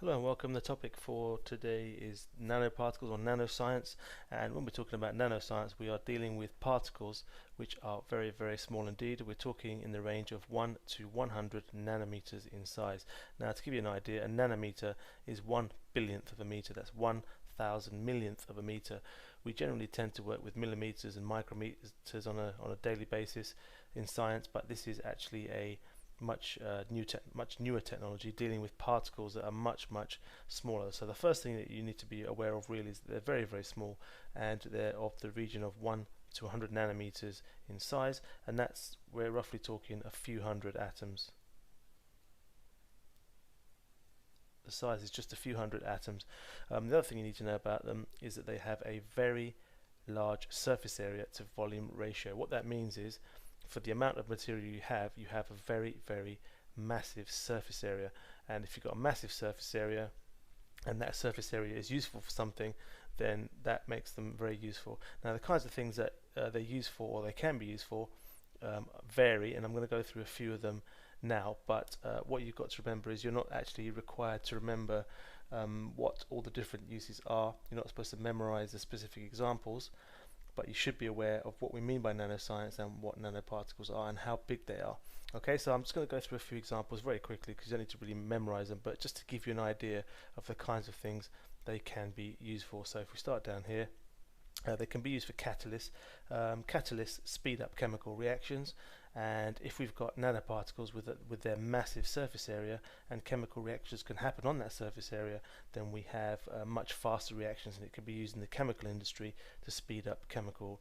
Hello and welcome. The topic for today is nanoparticles or nanoscience, and when we're talking about nanoscience we are dealing with particles which are very, very small indeed. We're talking in the range of 1 to 100 nanometers in size. Now, to give you an idea, a nanometer is 1/1000th of a meter. That's 1,000 millionth of a meter. We generally tend to work with millimeters and micrometers on a daily basis in science, but this is actually a much newer technology dealing with particles that are much smaller. So the first thing that you need to be aware of really is that they're very, very small, and they're of the region of 1 to 100 nanometers in size, and that's, we're roughly talking a few hundred atoms. The size is just a few hundred atoms. The other thing you need to know about them is that they have a very large surface area to volume ratio. What that means is, for the amount of material you have a very, very massive surface area, and if you've got a massive surface area and that surface area is useful for something, then that makes them very useful. Now, the kinds of things that they're used for, or they can be used for, vary, and I'm going to go through a few of them now, but what you've got to remember is you're not actually required to remember what all the different uses are. You're not supposed to memorize the specific examples, but you should be aware of what we mean by nanoscience and what nanoparticles are and how big they are. Okay, so I'm just going to go through a few examples very quickly because you don't need to really memorize them, but just to give you an idea of the kinds of things they can be used for. So if we start down here, they can be used for catalysts. Catalysts speed up chemical reactions, and if we've got nanoparticles with their massive surface area and chemical reactions can happen on that surface area, then we have much faster reactions, and it can be used in the chemical industry to speed up chemical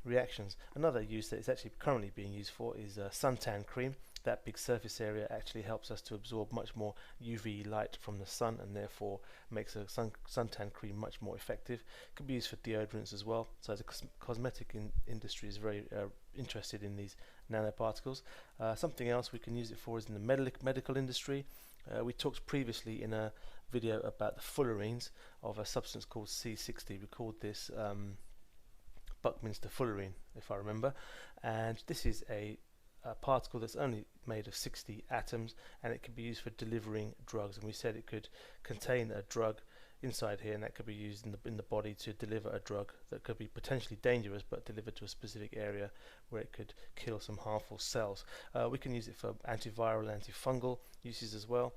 reactions. Another use that is actually currently being used for is suntan cream. That big surface area actually helps us to absorb much more UV light from the sun, and therefore makes a suntan cream much more effective. It can be used for deodorants as well. So the cosmetic industry is very interested in these nanoparticles. Something else we can use it for is in the medical industry. We talked previously in a video about the fullerenes of a substance called C60. We called this Buckminster fullerene, if I remember, and this is a particle that's only made of 60 atoms, and it can be used for delivering drugs, and we said it could contain a drug inside here, and that could be used in the body to deliver a drug that could be potentially dangerous but delivered to a specific area where it could kill some harmful cells. We can use it for antiviral, antifungal uses as well.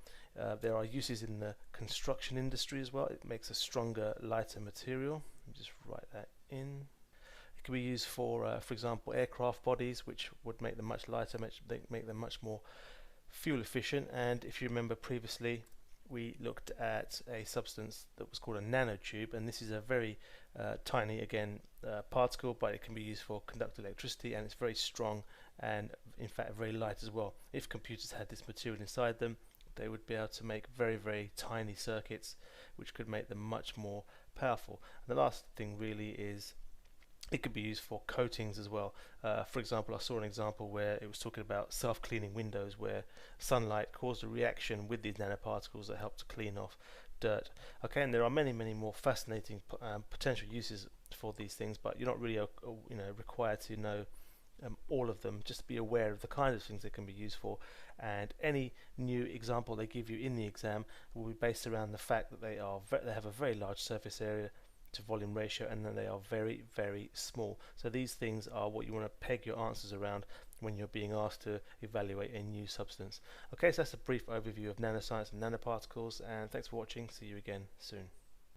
There are uses in the construction industry as well. It makes a stronger, lighter material. Let me just write that in. It can be used for example, aircraft bodies, which would make them much lighter, make them much more fuel efficient. And if you remember previously, we looked at a substance that was called a nanotube, and this is a very tiny, again, particle, but it can be used for conduct electricity, and it's very strong and in fact very light as well. If computers had this material inside them, they would be able to make very, very tiny circuits, which could make them much more powerful. And the last thing really is it could be used for coatings as well. For example, I saw an example where it was talking about self-cleaning windows, where sunlight caused a reaction with these nanoparticles that help to clean off dirt. Okay, and there are many more fascinating potential uses for these things, but you're not really required to know all of them. Just be aware of the kind of things they can be used for, and any new example they give you in the exam will be based around the fact that they have a very large surface area to volume ratio, and then they are very, very small. So these things are what you want to peg your answers around when you're being asked to evaluate a new substance. Okay, so that's a brief overview of nanoscience and nanoparticles, and thanks for watching. See you again soon.